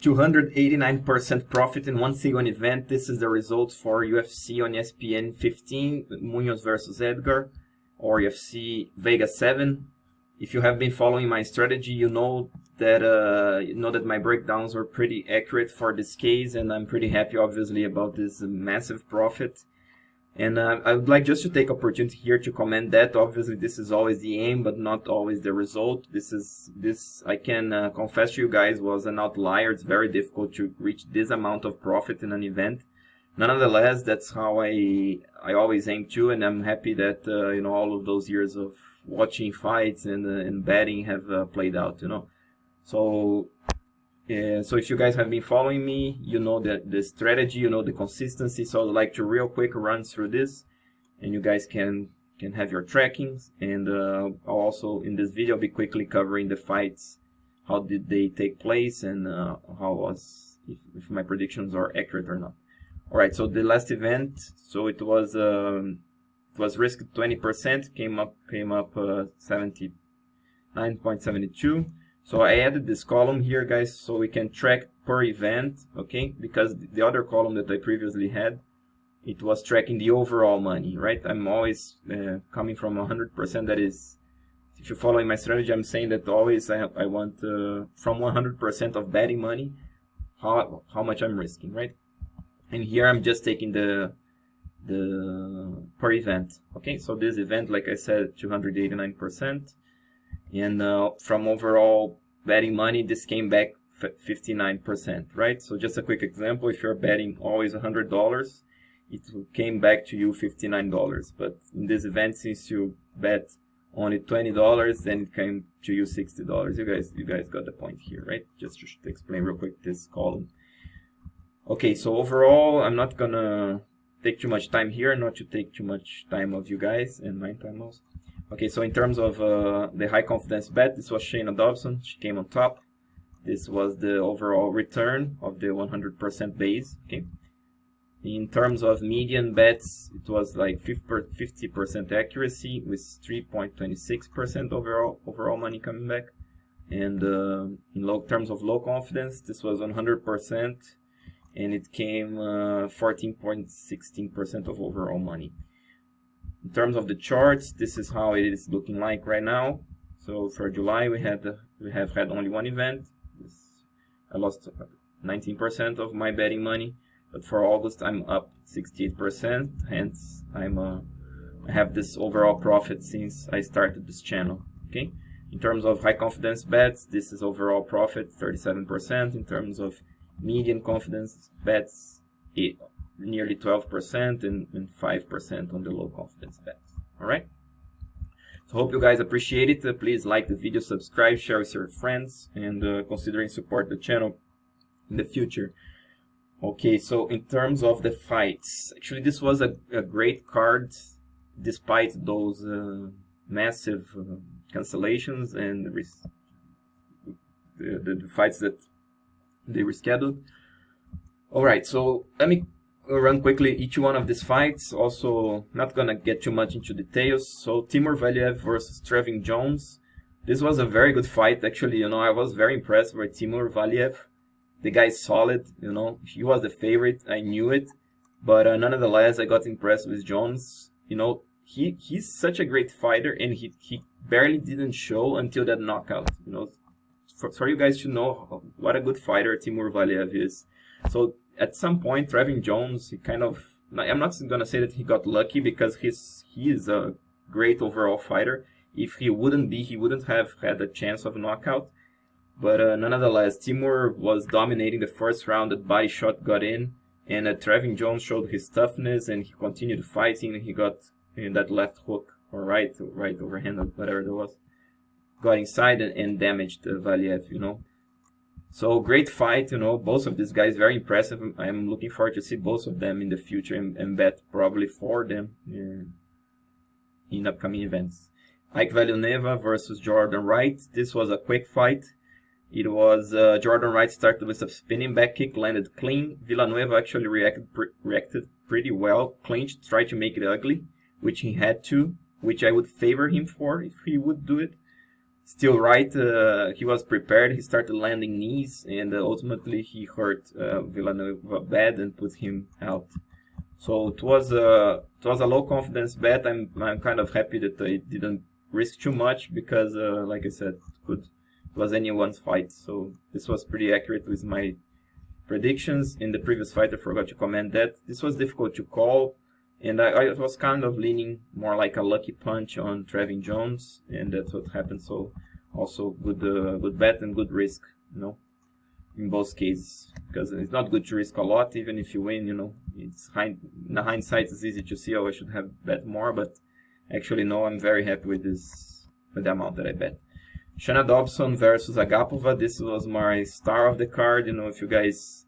289% profit in one single event. This is the results for UFC on ESPN 15, Munhoz versus Edgar, or UFC Vegas 7. If you have been following my strategy, you know that my breakdowns were pretty accurate for this case, and I'm pretty happy, obviously, about this massive profit. And I would like just to take opportunity here to comment that obviously this is always the aim, but not always the result. This I can confess to you guys was an outlier. It's very difficult to reach this amount of profit in an event. Nonetheless, that's how I always aim to, and I'm happy that all of those years of watching fights and betting have played out. So if you guys have been following me, you know that the strategy, you know the consistency. So I'd like to real quick run through this, and you guys can have your trackings. And I'll also in this video be quickly covering the fights, how did they take place, and if my predictions are accurate or not. All right, so the last event, so it was risked 20%, came up 79.72. So I added this column here, guys, so we can track per event, okay? Because the other column that I previously had, it was tracking the overall money, right? I'm always coming from 100%. That is, if you're following my strategy, I'm saying that always I want from 100% of betting money, how much I'm risking, right? And here I'm just taking the per event, okay? So this event, like I said, 289%. And from overall betting money, this came back 59%, right? So just a quick example, if you're betting always $100, it came back to you $59. But in this event, since you bet only $20, then it came to you $60. You guys got the point here, right? Just to explain real quick this column. Okay, so overall, I'm not gonna take too much time here, not to take too much time of you guys and my time also. Okay, so in terms of the high confidence bet, this was Shayna Dobson. She came on top. This was the overall return of the 100% base. Okay. In terms of median bets, it was like 50% accuracy with 3.26% overall money coming back. And in terms of low confidence, this was 100%, and it came 14.16% of overall money. In terms of the charts, this is how it is looking like right now. So for July, we have had only one event. I lost 19% of my betting money, but for August, I'm up 68%. Hence, I have this overall profit since I started this channel. Okay. In terms of high confidence bets, this is overall profit 37%. In terms of median confidence bets, nearly 12% and 5% on the low confidence bets. All right. So hope you guys appreciate it. Please like the video, subscribe, share with your friends, and considering support the channel in the future. Okay, so in terms of the fights, actually this was a great card, despite those massive cancellations and the fights that they rescheduled. All right, so let me run quickly each one of these fights. Also, not gonna get too much into details. So Timur Valiev versus Trevin Jones. This was a very good fight. Actually, I was very impressed by Timur Valiev. The guy's solid. He was the favorite. I knew it, but nonetheless, I got impressed with Jones. He's such a great fighter, and he barely didn't show until that knockout. For you guys to know what a good fighter Timur Valiev is. So at some point, Trevin Jones, he kind of, I'm not going to say that he got lucky, because he is a great overall fighter. If he wouldn't have had a chance of knockout. But nonetheless, Timur was dominating the first round. That body shot got in, and Trevin Jones showed his toughness, and he continued fighting. And he got in that left hook, or right overhand, or whatever it was, got inside and damaged Valiev, So great fight, both of these guys very impressive. I'm looking forward to see both of them in the future and bet probably for them in upcoming events. Ike Villanueva versus Jordan Wright. This was a quick fight. It was Jordan Wright started with a spinning back kick, landed clean. Villanueva actually reacted pretty well, clinched, tried to make it ugly, which he had to, which I would favor him for if he would do it. still right. He was prepared. He started landing knees, and ultimately he hurt Villanova bad and put him out. So it was a low confidence bet. I'm kind of happy that I didn't risk too much because, like I said, it was anyone's fight. So this was pretty accurate with my predictions. In the previous fight, I forgot to comment that this was difficult to call, and I was kind of leaning more like a lucky punch on Trevin Jones, and that's what happened. So also good bet and good risk, in both cases, because it's not good to risk a lot even if you win. It's in the hindsight it's easy to see, oh, I should have bet more, but actually no, I'm very happy with the amount that I bet. Shana Dobson versus Agapova. This was my star of the card. If you guys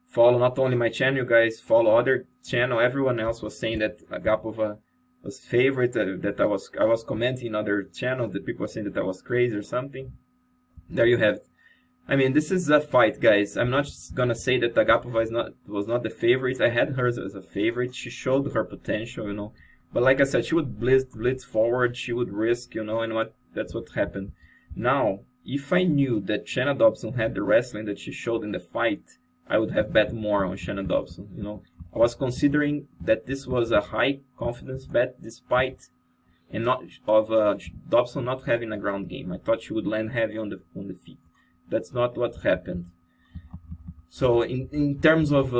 follow not only my channel, you guys follow other channel, everyone else was saying that Agapova was favorite, that I was commenting in other channels that people were saying that I was crazy or something. There you have it. I mean, this is a fight, guys. I'm not gonna say that Agapova was not the favorite. I had her as a favorite. She showed her potential, But like I said, she would blitz forward. She would risk, and that's what happened. Now, if I knew that Shana Dobson had the wrestling that she showed in the fight, I would have bet more on Shana Dobson. I was considering that this was a high confidence bet, despite and not of Dobson not having a ground game. I thought she would land heavy on the feet. That's not what happened. So in terms of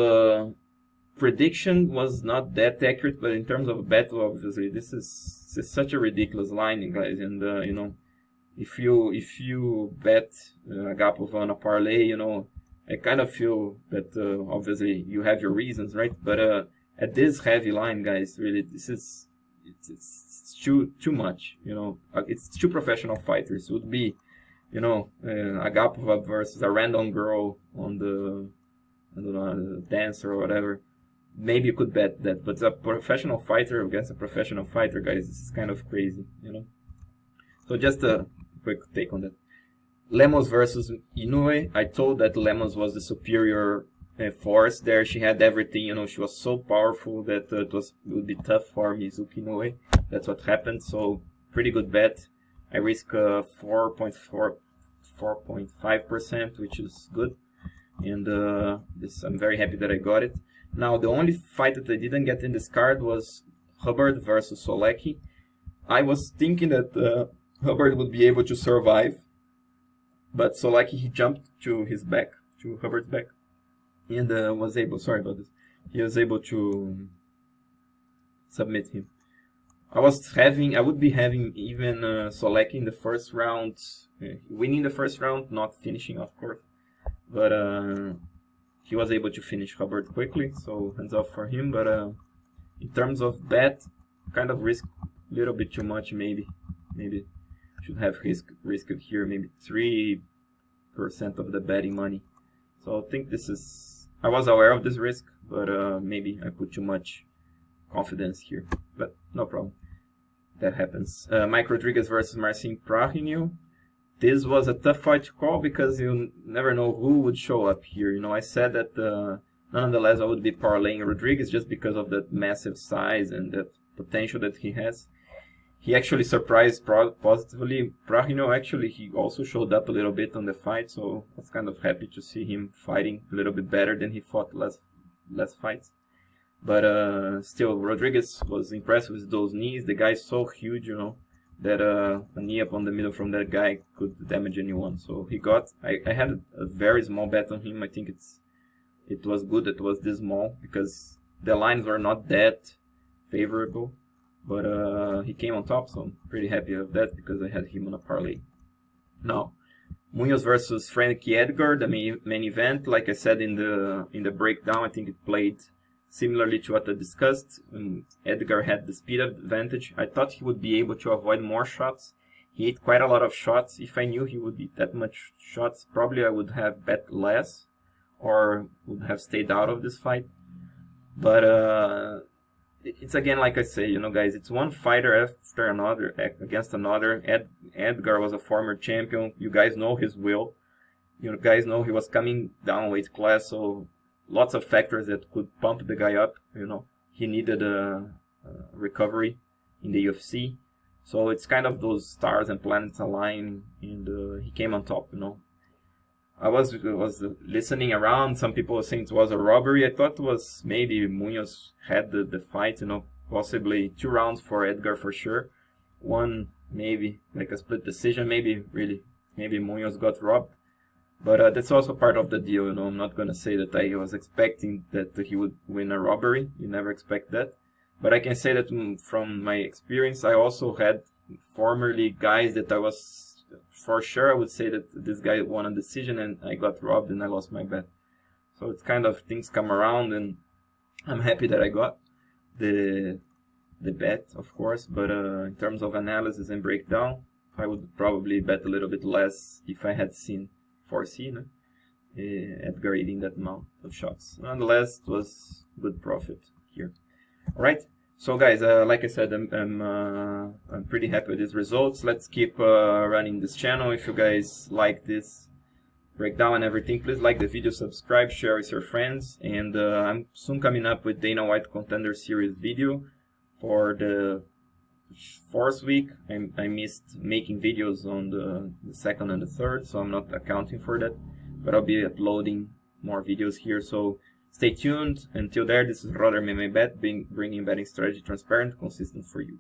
prediction, was not that accurate, but in terms of bet, obviously this is such a ridiculous line, guys. And if you bet Agapova on a parlay, I kind of feel that obviously you have your reasons, right? But at this heavy line, guys, really it's too much. It's two professional fighters. It would be Agapova versus a random girl on the, I don't know, dancer or whatever. Maybe you could bet that, but a professional fighter against a professional fighter, guys, this is kind of crazy, So just a quick take on that. Lemos versus Inoue. I told that Lemos was the superior force there. She had everything, she was so powerful that it would be tough for Mizuki Inoue. That's what happened. So pretty good bet. I risk 4.5%, which is good, and I'm very happy that I got it. Now, the only fight that I didn't get in this card was Hubbard versus Solecki. I was thinking that Hubbard would be able to survive, but Solecki, he jumped to Hubbard's back, and was able. Sorry about this. He was able to submit him. I would be having even Solecki in the first round, winning the first round, not finishing, of course. But he was able to finish Hubbard quickly, so hands off for him. But in terms of bet, kind of risk a little bit too much, maybe. Maybe should have risked here, maybe 3% of the betting money. So I think I was aware of this risk, but maybe I put too much confidence here. But no problem. That happens. Mike Rodriguez versus Marcin Prachnio. This was a tough fight to call because you never know who would show up here. I said that nonetheless I would be parlaying Rodriguez just because of that massive size and that potential that he has. He actually surprised positively. Prachnio, actually, he also showed up a little bit on the fight, so I was kind of happy to see him fighting a little bit better than he fought last fights. But still, Rodriguez was impressed with those knees. The guy's so huge, that a knee up on the middle from that guy could damage anyone. So I had a very small bet on him. I think it was good that it was this small because the lines were not that favorable. But he came on top, so I'm pretty happy of that because I had him on a parlay. Now, Munhoz versus Frankie Edgar, the main event. Like I said in the breakdown, I think it played similarly to what I discussed. Edgar had the speed advantage. I thought he would be able to avoid more shots. He ate quite a lot of shots. If I knew he would be that much shots, probably I would have bet less or would have stayed out of this fight. But it's again, like I say, guys, it's one fighter after another against another. Edgar was a former champion. You guys know his will. You guys know he was coming down weight class, so lots of factors that could pump the guy up. He needed a recovery in the UFC. So it's kind of those stars and planets aligning, and he came on top, you know. I was listening around. Some people were saying it was a robbery. I thought it was maybe Munhoz had the fight, you know, possibly 2 rounds for Edgar for sure. One maybe like a split decision, maybe Munhoz got robbed. But that's also part of the deal, you know. I'm not gonna say that I was expecting that he would win a robbery. You never expect that. But I can say that from my experience, I also had formerly guys that I was for sure I would say that this guy won a decision and I got robbed and I lost my bet. So it's kind of things come around, and I'm happy that I got the bet, of course. But in terms of analysis and breakdown, I would probably bet a little bit less if I had foreseen Edgar eating that amount of shots. Nonetheless, it was good profit here. All right. So guys, like I said, I'm pretty happy with these results. Let's keep running this channel. If you guys like this breakdown and everything, please like the video, subscribe, share with your friends, and I'm soon coming up with Dana White Contender Series video for the 4th week. I missed making videos on the 2nd and the 3rd, so I'm not accounting for that, but I'll be uploading more videos here, so stay tuned. Until there, this is Roder MMA Bet, bringing betting strategy transparent, consistent for you.